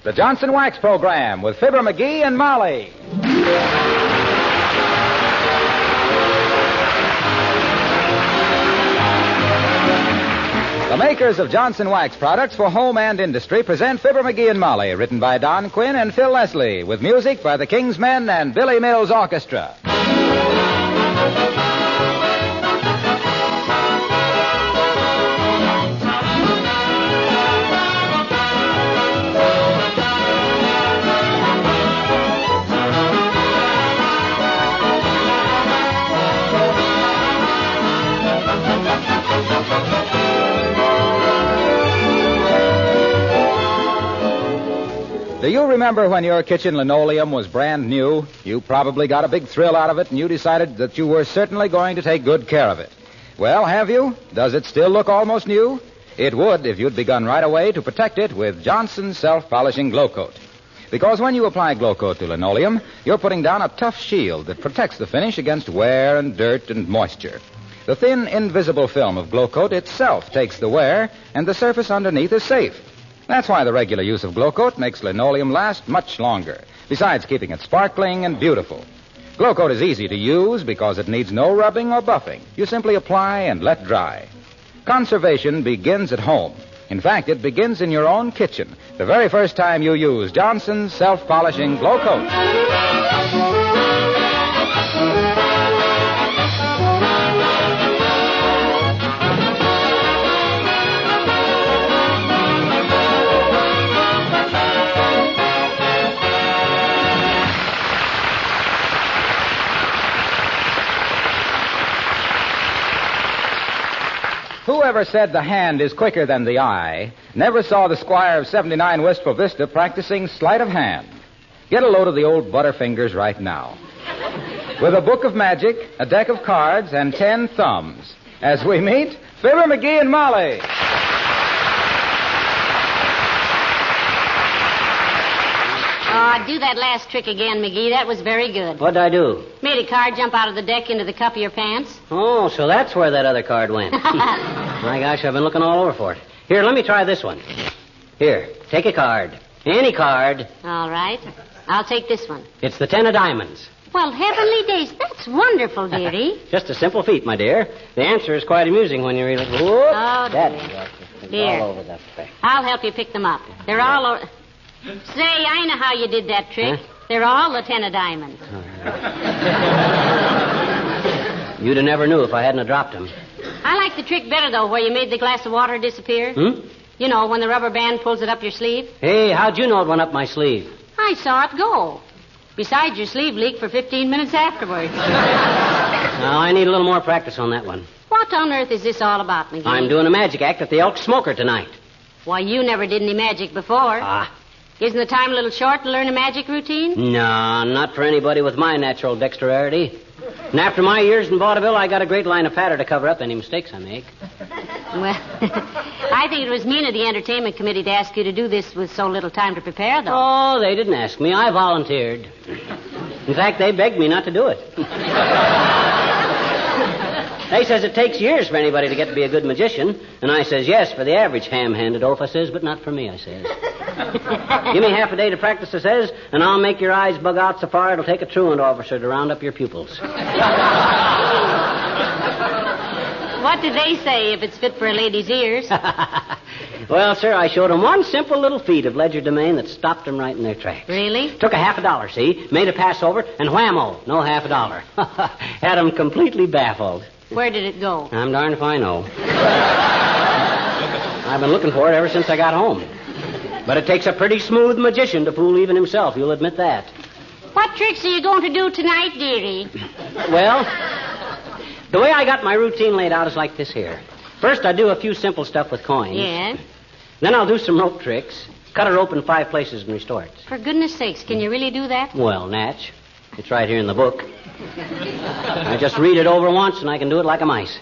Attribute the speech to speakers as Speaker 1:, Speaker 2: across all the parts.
Speaker 1: the Johnson Wax Program with Fibber, Mcgee, and Molly. The makers of Johnson Wax products for home and industry present Fibber, Mcgee, and Molly, written by Don Quinn and Phil Leslie, with music by the King's Men and Billy Mills Orchestra. Do you remember when your kitchen linoleum was brand new? You probably got a big thrill out of it, and you decided that you were certainly going to take good care of it. Well, have you? Does it still look almost new? It would if you'd begun right away to protect it with Johnson's Self-Polishing Glow Coat. Because when you apply Glow Coat to linoleum, you're putting down a tough shield that protects the finish against wear and dirt and moisture. The thin, invisible film of Glow Coat itself takes the wear, and the surface underneath is safe. That's why the regular use of Glow Coat makes linoleum last much longer, besides keeping it sparkling and beautiful. Glow Coat is easy to use because it needs no rubbing or buffing. You simply apply and let dry. Conservation begins at home. In fact, it begins in your own kitchen, the very first time you use Johnson's Self-Polishing Glow Coat. Whoever said the hand is quicker than the eye never saw the squire of 79 Wistful Vista practicing sleight of hand. Get a load of the old Butterfingers right now. With a book of magic, a deck of cards, and 10 thumbs. As we meet, Fibber, Mcgee, and Molly.
Speaker 2: Do that last trick again, Mcgee. That was very good.
Speaker 3: What'd I do?
Speaker 2: Made a card jump out of the deck into the cup of your pants.
Speaker 3: Oh, so that's where that other card went. My gosh, I've been looking all over for it. Here, let me try this one. Here, take a card. Any card.
Speaker 2: All right. I'll take this one.
Speaker 3: It's the 10 of diamonds.
Speaker 2: Well, heavenly days, that's wonderful, dearie.
Speaker 3: Just a simple feat, my dear. The answer is quite amusing when you really... Whoop,
Speaker 2: oh,
Speaker 3: dear.
Speaker 2: Dear.
Speaker 3: All over that thing.
Speaker 2: I'll help you pick them up. They're all over... Say, I know how you did that trick. Huh? They're all the 10 of diamonds.
Speaker 3: You'd have never knew if I hadn't have dropped them.
Speaker 2: I like the trick better, though, where you made the glass of water disappear. You know, when the rubber band pulls it up your sleeve.
Speaker 3: Hey, how'd you know it went up my sleeve?
Speaker 2: I saw it go. Besides, your sleeve leaked for 15 minutes afterwards.
Speaker 3: Now, I need a little more practice on that one.
Speaker 2: What on earth is this all about, Mcgee?
Speaker 3: I'm doing a magic act at the Elk Smoker tonight.
Speaker 2: Why, you never did any magic before. Isn't the time a little short to learn a magic routine?
Speaker 3: No, not for anybody with my natural dexterity. And after my years in vaudeville, I got a great line of patter to cover up any mistakes I make.
Speaker 2: Well, I think it was mean of the entertainment committee to ask you to do this with so little time to prepare, though.
Speaker 3: Oh, they didn't ask me. I volunteered. In fact, they begged me not to do it. They says it takes years for anybody to get to be a good magician. And I says, yes, for the average ham-handed oaf, I says, but not for me, I says. Give me half a day to practice, I says, and I'll make your eyes bug out so far it'll take a truant officer to round up your pupils.
Speaker 2: What do they say if it's fit for a lady's ears?
Speaker 3: Well, sir, I showed them one simple little feat of legerdemain that stopped them right in their tracks.
Speaker 2: Really?
Speaker 3: Took a $50, see? Made a pass over, and whammo, no $50. Had them completely baffled.
Speaker 2: Where did it go?
Speaker 3: I'm darned if I know. I've been looking for it ever since I got home. But it takes a pretty smooth magician to fool even himself, you'll admit that.
Speaker 2: What tricks are you going to do tonight, dearie?
Speaker 3: Well, the way I got my routine laid out is like this here. First, I do a few simple stuff with coins.
Speaker 2: Yeah?
Speaker 3: Then I'll do some rope tricks. Cut a rope in 5 places and restore it.
Speaker 2: For goodness sakes, can you really do that?
Speaker 3: Well, Natch, it's right here in the book. I just read it over once and I can do it like a mice.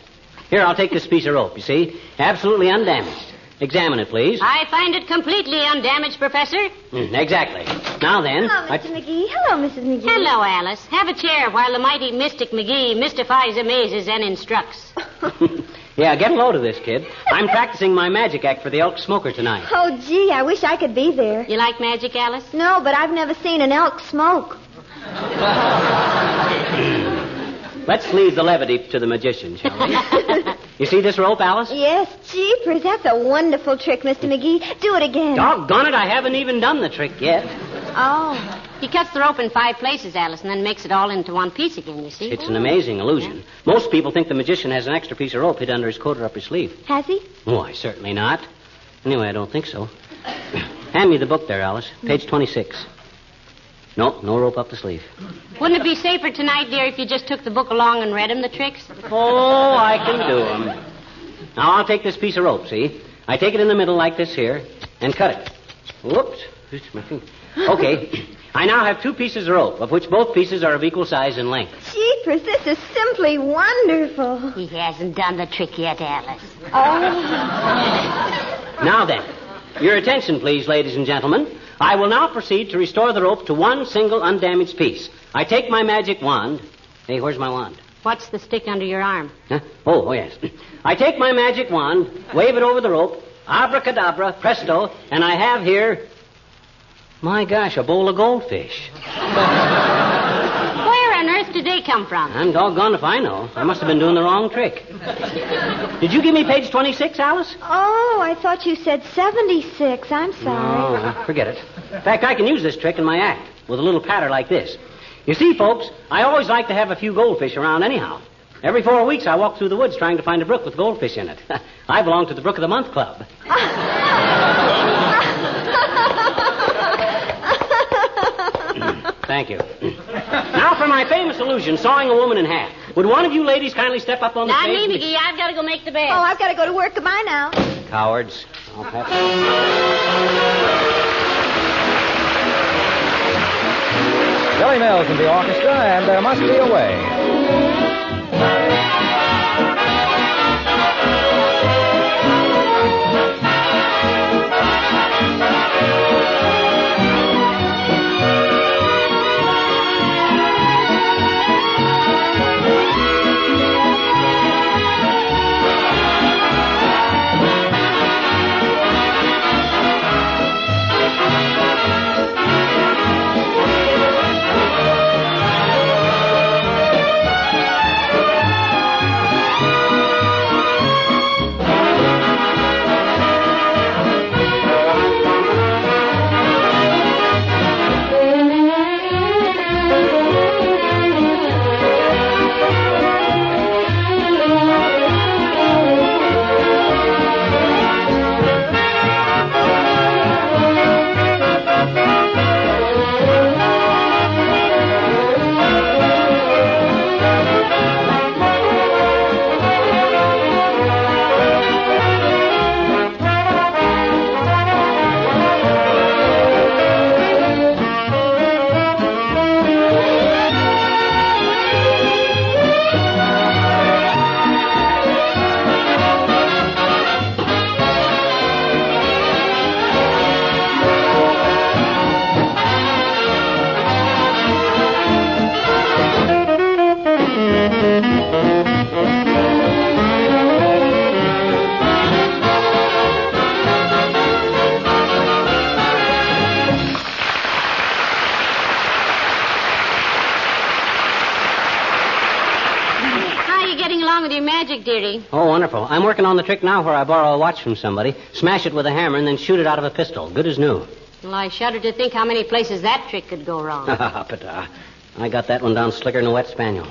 Speaker 3: Here, I'll take this piece of rope, you see? Absolutely undamaged. Examine it, please.
Speaker 2: I find it completely undamaged, Professor.
Speaker 3: Exactly. Now then...
Speaker 4: Hello, Mr. Mcgee. Hello, Mrs. Mcgee.
Speaker 2: Hello, Alice. Have a chair while the mighty Mystic Mcgee mystifies, amazes, and instructs.
Speaker 3: Yeah, get a load of this, kid. I'm practicing my magic act for the elk smoker tonight.
Speaker 4: Oh, gee, I wish I could be there.
Speaker 2: You like magic, Alice?
Speaker 4: No, but I've never seen an elk smoke.
Speaker 3: Let's leave the levity to the magician, shall we? You see this rope, Alice?
Speaker 4: Yes, jeepers, that's a wonderful trick, Mr. McGee. Do it again.
Speaker 3: Doggone it, I haven't even done the trick yet.
Speaker 4: Oh.
Speaker 2: He cuts the rope in 5 places, Alice, and then makes it all into one piece again, you see?
Speaker 3: It's an amazing illusion. Most people think the magician has an extra piece of rope hid under his coat or up his sleeve.
Speaker 4: Has he?
Speaker 3: Why, certainly not. Anyway, I don't think so. Hand me the book there, Alice. Page 26. No rope up the sleeve.
Speaker 2: Wouldn't it be safer tonight, dear, if you just took the book along and read him the tricks?
Speaker 3: Oh, I can do them. Now, I'll take this piece of rope, see? I take it in the middle like this here and cut it. Whoops. Okay. I now have 2 pieces of rope, of which both pieces are of equal size and length.
Speaker 4: Jeepers, this is simply wonderful.
Speaker 2: He hasn't done the trick yet, Alice.
Speaker 4: Oh.
Speaker 3: Now then, your attention, please, ladies and gentlemen. I will now proceed to restore the rope to one single undamaged piece. I take my magic wand. Hey, where's my wand?
Speaker 2: What's the stick under your arm?
Speaker 3: Huh? Oh, yes. I take my magic wand, wave it over the rope, abracadabra, presto, and I have here, my gosh, a bowl of goldfish.
Speaker 2: Where on earth did they come from?
Speaker 3: I'm doggone if I know. I must have been doing the wrong trick. Did you give me page 26, Alice?
Speaker 4: Oh, I thought you said 76. I'm sorry.
Speaker 3: No, forget it. In fact, I can use this trick in my act with a little patter like this. You see, folks, I always like to have a few goldfish around anyhow. Every 4 weeks, I walk through the woods trying to find a brook with goldfish in it. I belong to the Brook of the Month Club. Thank you. Now for my famous illusion, sawing a woman in half. Would one of you ladies kindly step up on the
Speaker 2: Not
Speaker 3: stage?
Speaker 2: me, McGee. I've got to go make the bed.
Speaker 4: Oh, I've got to go to work. Goodbye now.
Speaker 3: Cowards. I'll pass
Speaker 1: Billy Mills in the orchestra, and There Must Be a Way.
Speaker 2: Dearie.
Speaker 3: Oh, wonderful. I'm working on the trick now where I borrow a watch from somebody, smash it with a hammer, and then shoot it out of a pistol. Good as new.
Speaker 2: Well, I shudder to think how many places that trick could go wrong.
Speaker 3: But I got that one down slicker than a wet spaniel.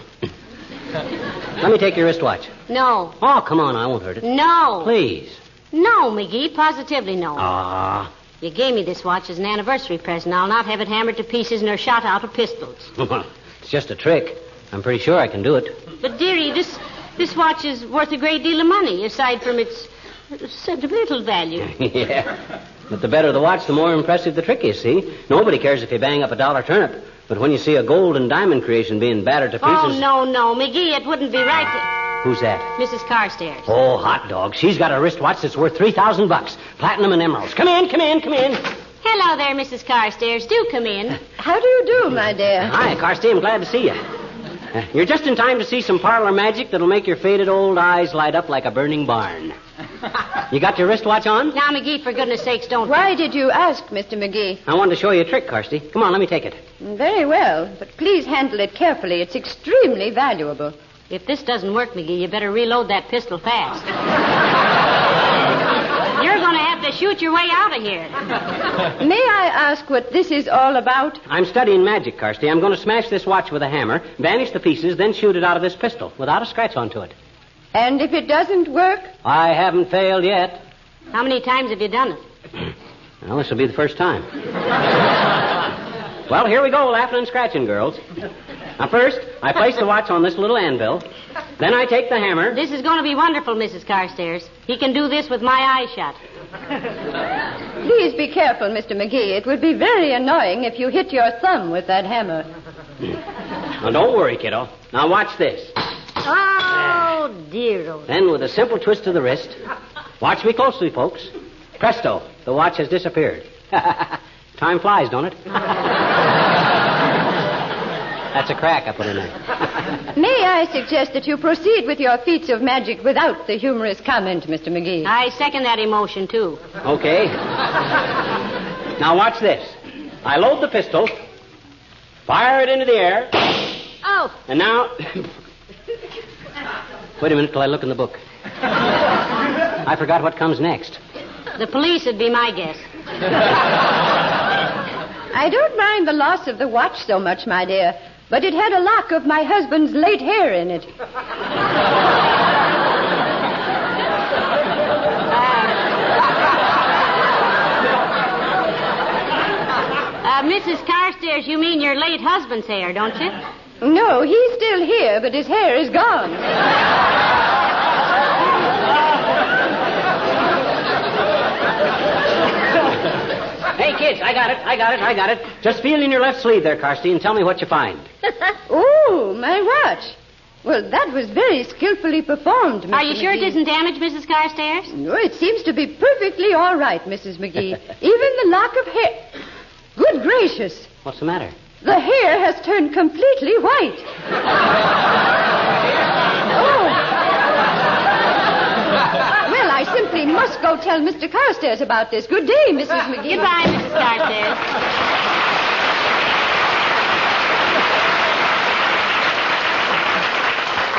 Speaker 3: Let me take your wristwatch.
Speaker 2: No.
Speaker 3: Oh, come on. I won't hurt it.
Speaker 2: No.
Speaker 3: Please.
Speaker 2: No, McGee. Positively no.
Speaker 3: Ah.
Speaker 2: You gave me this watch as an anniversary present. I'll not have it hammered to pieces nor shot out of pistols.
Speaker 3: It's just a trick. I'm pretty sure I can do it.
Speaker 2: But, dearie, this watch is worth a great deal of money, aside from its sentimental value.
Speaker 3: Yeah. But the better the watch, the more impressive the trick is, see? Nobody cares if you bang up a dollar turnip. But when you see a gold and diamond creation being battered to pieces...
Speaker 2: Oh, no. McGee, it wouldn't be right to...
Speaker 3: Who's that?
Speaker 2: Mrs. Carstairs.
Speaker 3: Oh, hot dog. She's got a wristwatch that's worth $3,000. Platinum and emeralds. Come in.
Speaker 2: Hello there, Mrs. Carstairs. Do come in.
Speaker 5: How do you do, my dear?
Speaker 3: Hi, Carsty. I'm glad to see you. You're just in time to see some parlor magic that'll make your faded old eyes light up like a burning barn. You got your wristwatch on?
Speaker 2: Now, McGee, for goodness sakes, don't...
Speaker 4: Why did you ask, Mr. McGee?
Speaker 3: I wanted to show you a trick, Kirsty. Come on, let me take it.
Speaker 4: Very well, but please handle it carefully. It's extremely valuable.
Speaker 2: If this doesn't work, McGee, you better reload that pistol fast. You're going to have to shoot your way out of here.
Speaker 4: May I ask what this is all about?
Speaker 3: I'm studying magic, Kirsty. I'm going to smash this watch with a hammer, vanish the pieces, then shoot it out of this pistol without a scratch onto it.
Speaker 4: And if it doesn't work?
Speaker 3: I haven't failed yet.
Speaker 2: How many times have you done it?
Speaker 3: Well, this will be the first time. Well, here we go, laughing and scratching, girls. Now, first, I place the watch on this little anvil. Then I take the hammer.
Speaker 2: This is going to be wonderful, Mrs. Carstairs. He can do this with my eyes shut.
Speaker 4: Please be careful, Mr. McGee. It would be very annoying if you hit your thumb with that hammer.
Speaker 3: Now, don't worry, kiddo. Now, watch this.
Speaker 2: Oh, dear. Oh.
Speaker 3: Then, with a simple twist of the wrist, watch me closely, folks. Presto, the watch has disappeared. Time flies, don't it? That's a crack I put in there.
Speaker 4: May I suggest that you proceed with your feats of magic without the humorous comment, Mr. McGee?
Speaker 2: I second that emotion, too.
Speaker 3: Okay. Now, watch this. I load the pistol, fire it into the air,
Speaker 2: Oh,
Speaker 3: and now... Wait a minute till I look in the book. I forgot what comes next.
Speaker 2: the police would be my guess.
Speaker 4: I don't mind the loss of the watch so much, my dear, but it had a lock of my husband's late hair in it.
Speaker 2: Mrs. Carstairs, you mean your late husband's hair, don't you?
Speaker 4: No, he's still here, but his hair is gone.
Speaker 3: Hey, kids, I got it. Just feel in your left sleeve there, Kirsty, and tell me what you find.
Speaker 4: Oh, my watch. Well, that was very skillfully performed, Mr.
Speaker 2: Are you sure it
Speaker 4: McGee.
Speaker 2: isn't damaged, Mrs. Carstairs?
Speaker 4: No, it seems to be perfectly all right, Mrs. McGee. Even the lock of hair... Good gracious.
Speaker 3: What's the matter?
Speaker 4: The hair has turned completely white. Oh. Well, I simply must go tell Mr. Carstairs about this. Good day, Mrs. McGee.
Speaker 2: Goodbye, Mrs. Carstairs.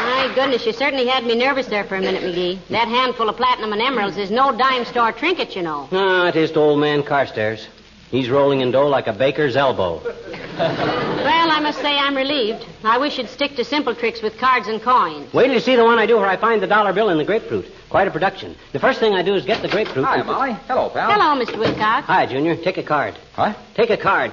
Speaker 2: My goodness, you certainly had me nervous there for a minute, McGee. That handful of platinum and emeralds is no dime store trinket, you know.
Speaker 3: Ah, it is to old man Carstairs. He's rolling in dough like a baker's elbow.
Speaker 2: Well, I must say I'm relieved. I wish you'd stick to simple tricks with cards and coins.
Speaker 3: Wait till you see the one I do where I find the dollar bill in the grapefruit. Quite a production. The first thing I do is get the grapefruit.
Speaker 1: Hi, Molly. Hello, pal.
Speaker 2: Hello, Mr. Wilcox.
Speaker 3: Hi, Junior. Take a card.
Speaker 1: What?
Speaker 3: Take a card.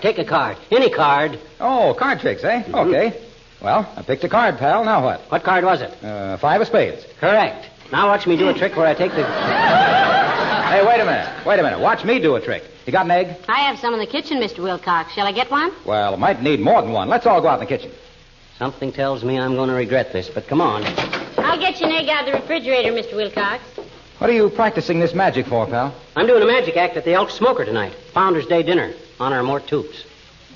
Speaker 3: Any card.
Speaker 1: Oh, card tricks, eh?
Speaker 3: Mm-hmm.
Speaker 1: Okay. Well, I picked a card, pal. Now what?
Speaker 3: What card was it?
Speaker 1: 5 of spades.
Speaker 3: Correct. Now watch me do a trick where I take the...
Speaker 1: Hey, wait a minute. Watch me do a trick. You got an egg?
Speaker 2: I have some in the kitchen, Mr. Wilcox. Shall I get one?
Speaker 1: Well, might need more than one. Let's all go out in the kitchen.
Speaker 3: Something tells me I'm going to regret this, but come on.
Speaker 2: I'll get you an egg out of the refrigerator, Mr. Wilcox.
Speaker 1: What are you practicing this magic for, pal?
Speaker 3: I'm doing a magic act at the Elk Smoker tonight. Founders Day dinner. Honor of Mort Toops.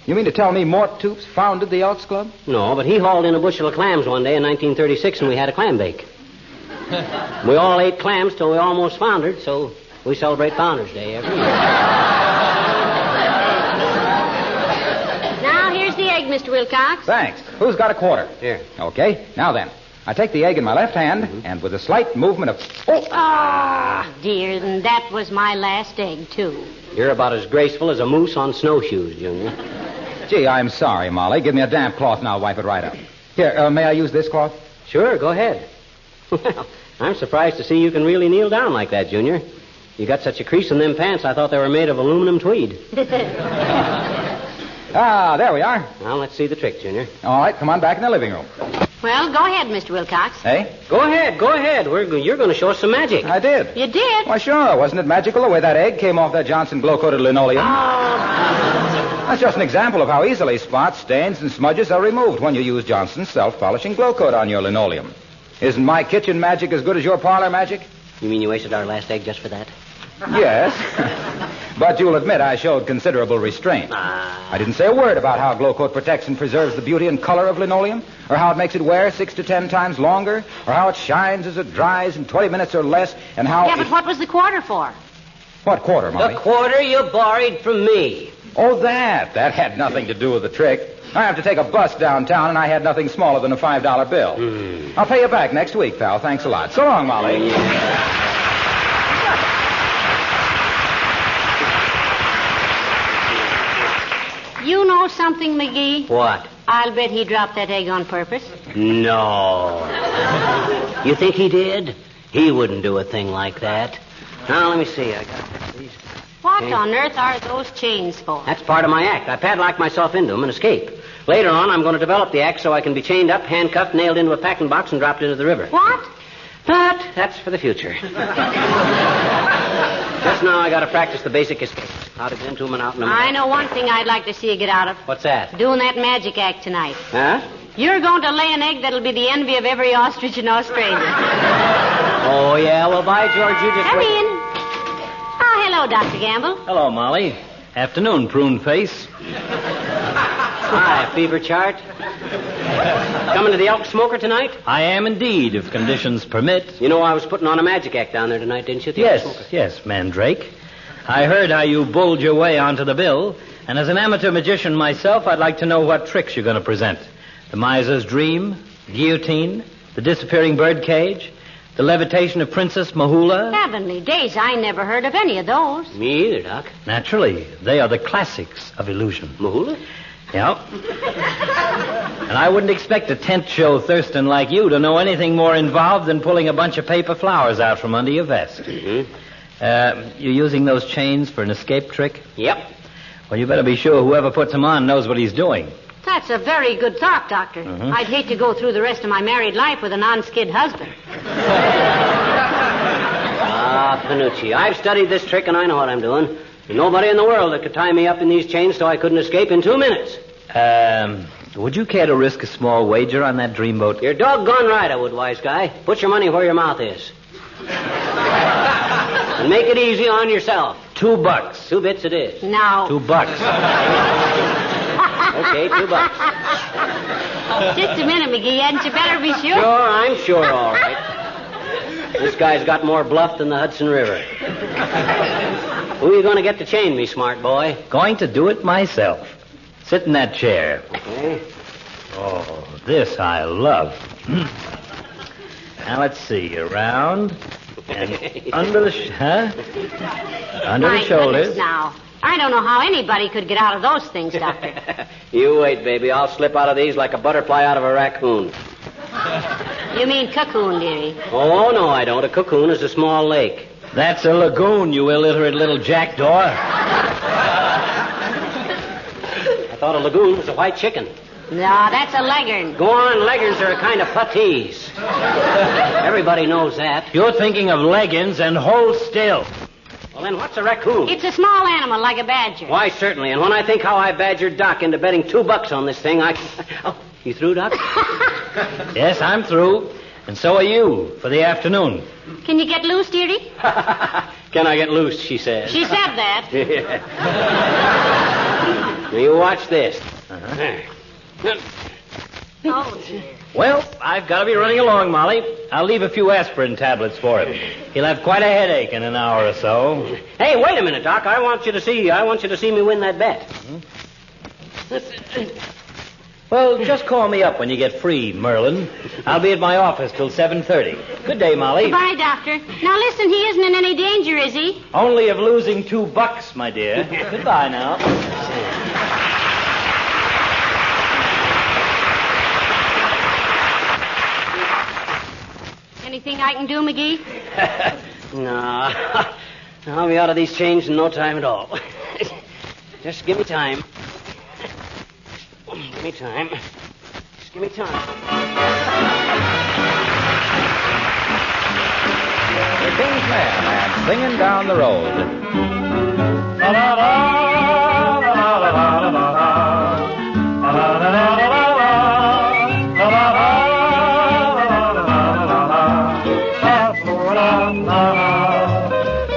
Speaker 1: You mean to tell me Mort Toops founded the Elks Club?
Speaker 3: No, but he hauled in a bushel of clams one day in 1936 and we had a clam bake. We all ate clams till we almost foundered, so we celebrate Founders Day every year.
Speaker 2: Now, here's the egg, Mr. Wilcox.
Speaker 1: Thanks. Who's got a quarter?
Speaker 3: Here.
Speaker 1: Okay. Now then, I take the egg in my left hand, and with a slight movement of...
Speaker 2: Ah, dear, and that was my last egg, too.
Speaker 3: You're about as graceful as a moose on snowshoes, Junior.
Speaker 1: Gee, I'm sorry, Molly. Give me a damp cloth and I'll wipe it right up. Here, may I use this cloth?
Speaker 3: Sure, go ahead. Well, I'm surprised to see you can really kneel down like that, Junior. You got such a crease in them pants, I thought they were made of aluminum tweed.
Speaker 1: Ah, there we are.
Speaker 3: Now, let's see the trick, Junior.
Speaker 1: All right, come on back in the living room.
Speaker 2: Well, go ahead, Mr. Wilcox.
Speaker 1: Hey?
Speaker 3: Go ahead. You're going to show us some magic.
Speaker 1: I did.
Speaker 2: You did?
Speaker 1: Why, sure. Wasn't it magical the way that egg came off that Johnson glow-coated linoleum? That's just an example of how easily spots, stains, and smudges are removed when you use Johnson's self-polishing glow coat on your linoleum. Isn't my kitchen magic as good as your parlor magic?
Speaker 3: You mean you wasted our last egg just for that?
Speaker 1: Yes. But you'll admit I showed considerable restraint. I didn't say a word about how Glow Coat protects and preserves the beauty and color of linoleum, or how it makes it wear 6 to 10 times longer, or how it shines as it dries in 20 minutes or less, and how...
Speaker 2: Yeah, but what was the quarter for?
Speaker 1: What quarter, Molly?
Speaker 3: The quarter you borrowed from me.
Speaker 1: Oh, that. That had nothing to do with the trick. I have to take a bus downtown, and I had nothing smaller than a $5 bill. I'll pay you back next week, pal. Thanks a lot. So long, Molly.
Speaker 2: You know something, McGee?
Speaker 3: What?
Speaker 2: I'll bet he dropped that egg on purpose.
Speaker 3: No. You think he did? He wouldn't do a thing like that. Now, let me see. I got these.
Speaker 2: What on earth are those chains for?
Speaker 3: That's part of my act. I padlock myself into them and escape. Later on, I'm going to develop the act so I can be chained up, handcuffed, nailed into a packing box, and dropped into the river.
Speaker 2: What?
Speaker 3: But that's for the future. Just now, I got to practice the basic escape. How to get into them and out in the
Speaker 2: I know one thing I'd like to see you get out of.
Speaker 3: What's that?
Speaker 2: Doing that magic act tonight.
Speaker 3: Huh?
Speaker 2: You're going to lay an egg that'll be the envy of every ostrich in Australia.
Speaker 3: Oh, yeah? Well, by George, you just
Speaker 2: Come
Speaker 3: wait.
Speaker 2: in. Oh, hello, Dr. Gamble.
Speaker 5: Hello, Molly. Afternoon, prune face.
Speaker 3: Hi, fever chart. Coming to the Elk Smoker tonight?
Speaker 5: I am indeed, if conditions permit.
Speaker 3: You know I was putting on a magic act down there tonight, didn't you? The Elk Smoker?
Speaker 5: Yes, Mandrake. I heard how you bowled your way onto the bill, and as an amateur magician myself, I'd like to know what tricks you're going to present. The miser's dream, guillotine, the disappearing bird cage, the levitation of Princess Mahula.
Speaker 2: Heavenly days, I never heard of any of those.
Speaker 3: Me either, Doc.
Speaker 5: Naturally, they are the classics of illusion.
Speaker 3: Mahula?
Speaker 5: Yeah. And I wouldn't expect a tent show Thurston like you to know anything more involved than pulling a bunch of paper flowers out from under your vest.
Speaker 3: Mm-hmm.
Speaker 5: You're using those chains for an escape trick?
Speaker 3: Yep.
Speaker 5: Well, you better be sure whoever puts them on knows what he's doing.
Speaker 2: That's a very good thought, Doctor.
Speaker 5: Mm-hmm.
Speaker 2: I'd hate to go through the rest of my married life with a non-skid husband.
Speaker 3: Panucci, I've studied this trick and I know what I'm doing. There's nobody in the world that could tie me up in these chains so I couldn't escape in 2 minutes.
Speaker 5: Would you care to risk a small wager on that dreamboat?
Speaker 3: You're doggone right I would, wise guy. Put your money where your mouth is. And make it easy on yourself.
Speaker 5: $2.
Speaker 3: 2 bits it is.
Speaker 2: Now.
Speaker 5: $2.
Speaker 3: Okay, $2.
Speaker 2: Just a minute, McGee. Hadn't you better be sure?
Speaker 3: Sure, I'm sure, all right. This guy's got more bluff than the Hudson River. Who are you going to get to chain me, smart boy?
Speaker 5: Going to do it myself. Sit in that chair.
Speaker 3: Okay.
Speaker 5: Oh, this I love. Now, let's see. Around and under the... Under
Speaker 2: My
Speaker 5: the shoulders.
Speaker 2: goodness, now. I don't know how anybody could get out of those things, Doctor.
Speaker 3: You wait, baby. I'll slip out of these like a butterfly out of a raccoon.
Speaker 2: You mean cocoon, dearie.
Speaker 3: Oh, no, I don't. A cocoon is a small lake.
Speaker 5: That's a lagoon, you illiterate little jackdaw.
Speaker 3: I thought a lagoon was a white chicken.
Speaker 2: No, that's a leghorn.
Speaker 3: Go on, leghorns are a kind of puttees. Everybody knows that.
Speaker 5: You're thinking of leggings, and hold still.
Speaker 3: Well, then what's a raccoon?
Speaker 2: It's a small animal like a badger.
Speaker 3: Why, certainly. And when I think how I badgered Doc into betting $2 on this thing, I... Oh, you through, Doc?
Speaker 5: Yes, I'm through. And so are you, for the afternoon.
Speaker 2: Can you get loose, dearie?
Speaker 3: Can I get loose, she says.
Speaker 2: She said that.
Speaker 3: Now, you watch this.
Speaker 2: Oh, dear.
Speaker 5: Well, I've got to be running along, Molly. I'll leave a few aspirin tablets for him. He'll have quite a headache in an hour or so.
Speaker 3: Hey, wait a minute, Doc. I want you to see me win that bet.
Speaker 5: Well, just call me up when you get free, Merlin. I'll be at my office till 7:30. Good day, Molly.
Speaker 2: Goodbye, Doctor. Now, listen, he isn't in any danger, is he?
Speaker 5: Only of losing $2, my dear. Goodbye now.
Speaker 2: Anything I can do, McGee?
Speaker 3: No. I'll be out of these chains in no time at all. Just give me time. Give me time. Just give me time.
Speaker 1: The King's Men and Singing Down the Road.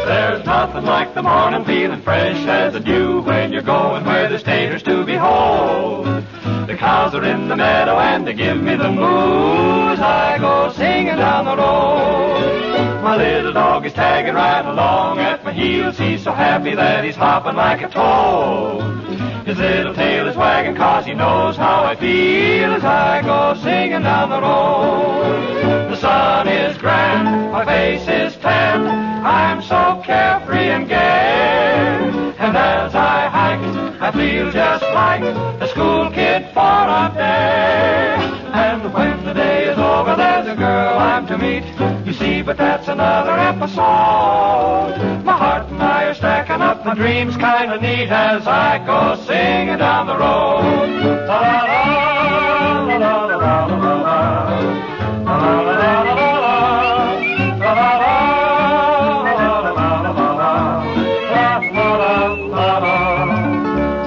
Speaker 6: There's nothing like the morning feeling fresh as the dew when you're going where there's taters to behold. The cows are in the meadow and they give me the moo as I go singing down the road. My little dog is tagging right along at my heels. He's so happy that he's hopping like a toad. His little tail is wagging 'cause he knows how I feel as I go singing down the road. The sun is grand, my face is tan, I'm so carefree and gay. And as I hike, I feel just like a school kid for a day. And when the day is over, there's a girl I'm to meet. You see, but that's another episode. My heart and I are stacking up, my dreams kind of neat as I go singing down the road.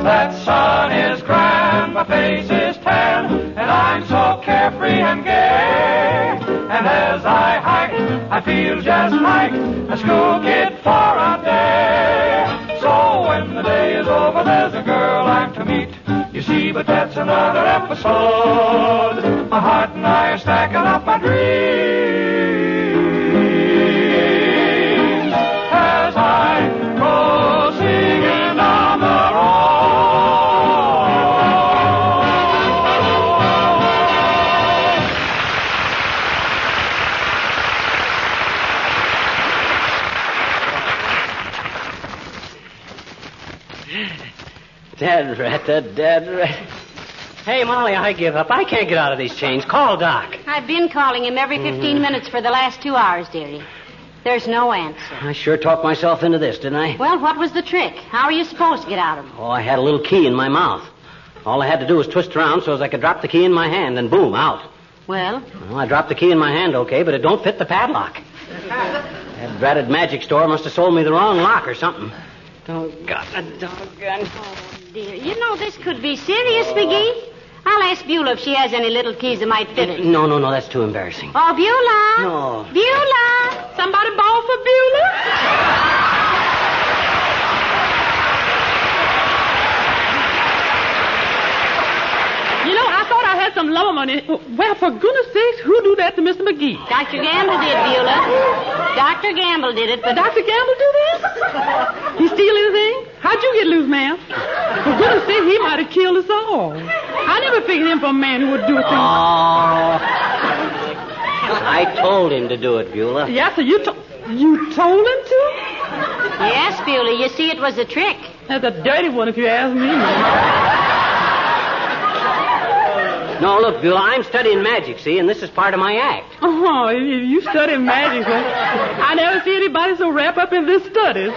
Speaker 6: That sun is grand, my face is tan, and I'm so carefree and gay. And as I hike, I feel just like a school kid for a day. So when the day is over, there's a girl I'm to meet. You see, but that's another episode. My heart and I are stacking up my dreams as I go singing down the road.
Speaker 3: Dead rat. Hey, Molly, I give up. I can't get out of these chains. Call Doc.
Speaker 2: I've been calling him every 15 minutes for the last 2 hours, dearie. There's no answer.
Speaker 3: I sure talked myself into this, didn't I?
Speaker 2: Well, what was the trick? How are you supposed to get out of him?
Speaker 3: Oh, I had a little key in my mouth. All I had to do was twist around so as I could drop the key in my hand, and boom, out.
Speaker 2: Well?
Speaker 3: Well, I dropped the key in my hand, okay, but it don't fit the padlock. That dratted magic store must have sold me the wrong lock or something. Doggone a doggone.
Speaker 2: Oh, dear. You know, this could be serious, Mcgee. I'll ask Beulah if she has any little keys that might fit it.
Speaker 3: No, that's too embarrassing.
Speaker 2: Oh, Beulah.
Speaker 3: No.
Speaker 2: Beulah. Somebody bawl for Beulah?
Speaker 7: You know, I thought I had some lumber money. Well, for goodness sakes, who do that to Mr. Mcgee?
Speaker 2: Dr. Gamble did, Beulah. Dr. Gamble did it, but...
Speaker 7: Dr. Gamble do this? He steal anything? How'd you get loose, ma'am? For goodness sake, he might have killed us all. I never figured him for a man who would do a thing.
Speaker 3: Oh. I told him to do it, Beulah.
Speaker 7: Yes, sir, you told him to?
Speaker 2: Yes, Beulah. You see, it was a trick.
Speaker 7: That's a dirty one, if you ask me.
Speaker 3: No, look, Beulah, I'm studying magic, see, and this is part of my act.
Speaker 7: Oh, you study magic, huh? I never see anybody so wrapped up in this studies.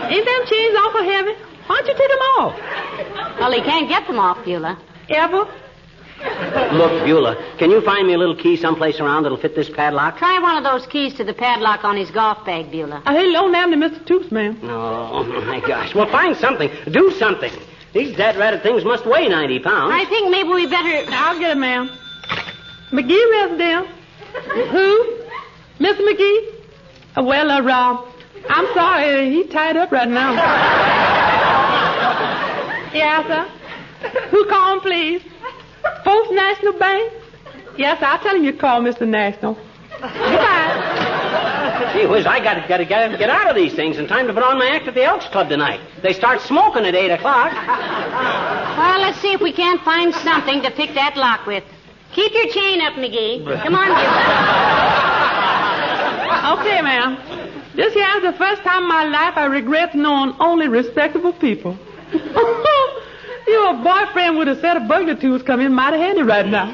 Speaker 7: Ain't them chains awful heavy? Why don't you take them off?
Speaker 2: Well, he can't get them off, Beulah.
Speaker 7: Ever?
Speaker 3: Look, Beulah, can you find me a little key someplace around that'll fit this padlock?
Speaker 2: Try one of those keys to the padlock on his golf bag, Beulah.
Speaker 7: Hey, loan them to Mr. Toops, ma'am.
Speaker 3: Oh, my gosh. Well, find something. Do something. These dead-ratted things must weigh 90 pounds.
Speaker 2: I think maybe we better...
Speaker 7: I'll get it, ma'am. McGee Resdale. Who? Mr. McGee? Rob. I'm sorry. He's tied up right now. Yes, sir. Who called, please? Post National Bank? Yes, I'll tell him you called Mr. National. Goodbye.
Speaker 3: Gee whiz, I gotta get out of these things in time to put on my act at the Elks Club tonight. They start smoking at 8 o'clock.
Speaker 2: Well, let's see if we can't find something to pick that lock with. Keep your chain up, McGee. Come on, Beulah.
Speaker 7: Okay, ma'am. This here is the first time in my life I regret knowing only respectable people. Your boyfriend would have said a burglar two was coming mighty handy right now.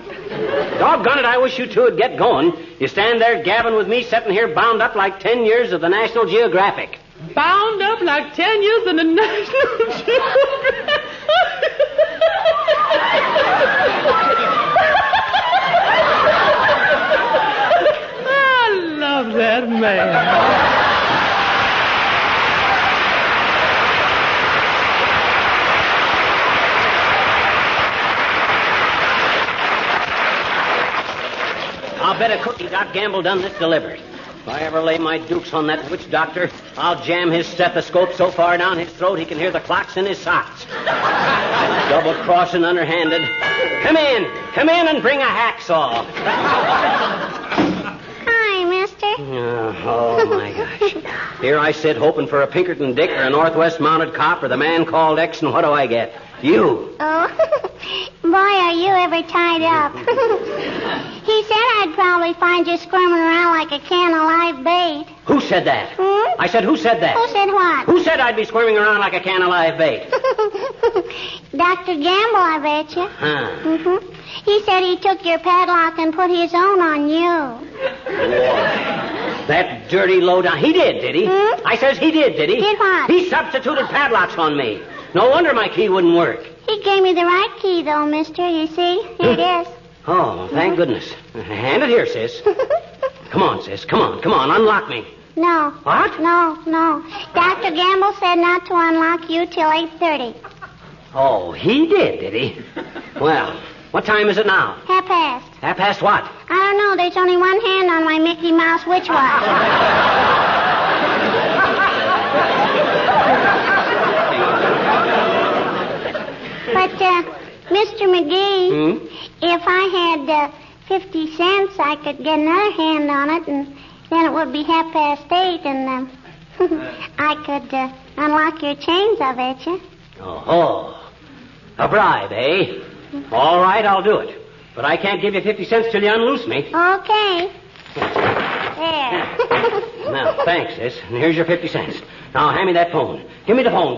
Speaker 3: Doggone it, I wish you two would get going. You stand there gabbing with me, sitting here bound up like 10 years of the National Geographic.
Speaker 7: Bound up like 10 years in the National Geographic. I love that man.
Speaker 3: I'll bet a cookie Doc Gamble done this deliberate. If I ever lay my dukes on that witch doctor, I'll jam his stethoscope so far down his throat he can hear the clocks in his socks. Double-crossing, underhanded. Come in and bring a hacksaw.
Speaker 2: Hi, mister.
Speaker 3: Oh, my gosh. Here I sit hoping for a Pinkerton Dick or a Northwest Mounted Cop or the man called X, and what do I get? You.
Speaker 2: Oh, boy, are you ever tied up. He said I'd probably find you squirming around like a can of live bait.
Speaker 3: Who said that?
Speaker 2: Hmm?
Speaker 3: I said, who said that?
Speaker 2: Who said what?
Speaker 3: Who said I'd be squirming around like a can of live bait?
Speaker 2: Dr. Gamble, I bet you.
Speaker 3: Huh.
Speaker 2: Mm-hmm. He said he took your padlock and put his own on you.
Speaker 3: That dirty lowdown. He did he?
Speaker 2: Hmm?
Speaker 3: I says he did he?
Speaker 2: Did what?
Speaker 3: He substituted padlocks on me. No wonder my key wouldn't work.
Speaker 2: He gave me the right key, though, mister. You see? Here it is.
Speaker 3: Oh, thank goodness. Hand it here, sis. Come on, sis. Come on. Unlock me.
Speaker 2: No.
Speaker 3: What?
Speaker 2: No. Dr. Gamble said not to unlock you till 8:30.
Speaker 3: Oh, he did he? Well, what time is it now?
Speaker 2: 1:30.
Speaker 3: 1:30 what?
Speaker 2: I don't know. There's only one hand on my Mickey Mouse witch watch. But, Mr. McGee, if I had 50 cents, I could get another hand on it, and then it would be 8:30, and I could unlock your chains, I bet you.
Speaker 3: Oh, a bribe, eh? All right, I'll do it. But I can't give you 50 cents till you unloose me.
Speaker 2: Okay. There.
Speaker 3: Now, thanks, sis. And here's your 50 cents. Now, hand me that phone. Give me the phone.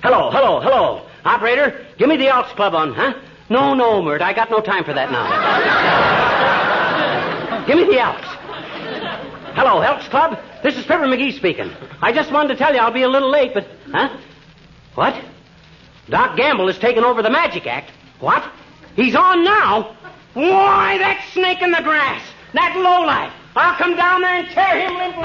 Speaker 3: Hello. Operator, give me the Elks Club on, huh? No, Mert. I got no time for that now. Give me the Elks. Hello, Elks Club. This is Fibber Mcgee speaking. I just wanted to tell you I'll be a little late, but... Huh? What? Doc Gamble is taking over the Magic Act. What? He's on now? Why, that snake in the grass. That lowlife. I'll come down there and tear him limb.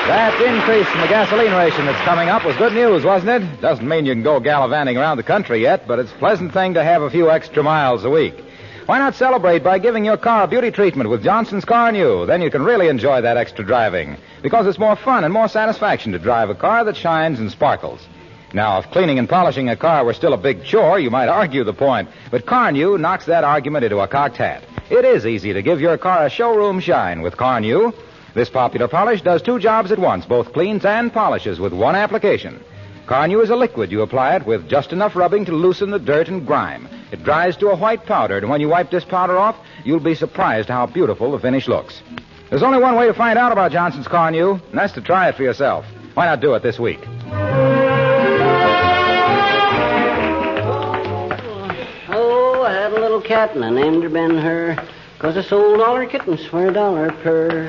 Speaker 1: That increase in the gasoline ration that's coming up was good news, wasn't it? Doesn't mean you can go gallivanting around the country yet, but it's a pleasant thing to have a few extra miles a week. Why not celebrate by giving your car a beauty treatment with Johnson's Car New? Then you can really enjoy that extra driving, because it's more fun and more satisfaction to drive a car that shines and sparkles. Now, if cleaning and polishing a car were still a big chore, you might argue the point, but Car New knocks that argument into a cocked hat. It is easy to give your car a showroom shine with Car New. This popular polish does two jobs at once, both cleans and polishes with one application. Car New is a liquid. You apply it with just enough rubbing to loosen the dirt and grime. It dries to a white powder, and when you wipe this powder off, you'll be surprised how beautiful the finish looks. There's only one way to find out about Johnson's Car New, and that's to try it for yourself. Why not do it this week?
Speaker 3: Oh, I had a little cat, and I named her Ben-Hur, 'cause I sold all her kittens for $1 per.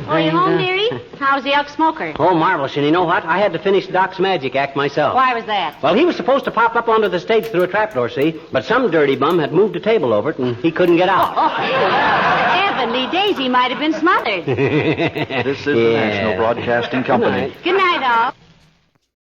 Speaker 2: Are you home, dearie? How's the elk smoker?
Speaker 3: Oh, marvelous. And you know what? I had to finish Doc's magic act myself.
Speaker 2: Why was that?
Speaker 3: Well, he was supposed to pop up onto the stage through a trapdoor, see? But some dirty bum had moved a table over it, and he couldn't get out.
Speaker 2: Heavenly Daisy might have been smothered.
Speaker 8: This is the National Broadcasting Company.
Speaker 2: Good night, all.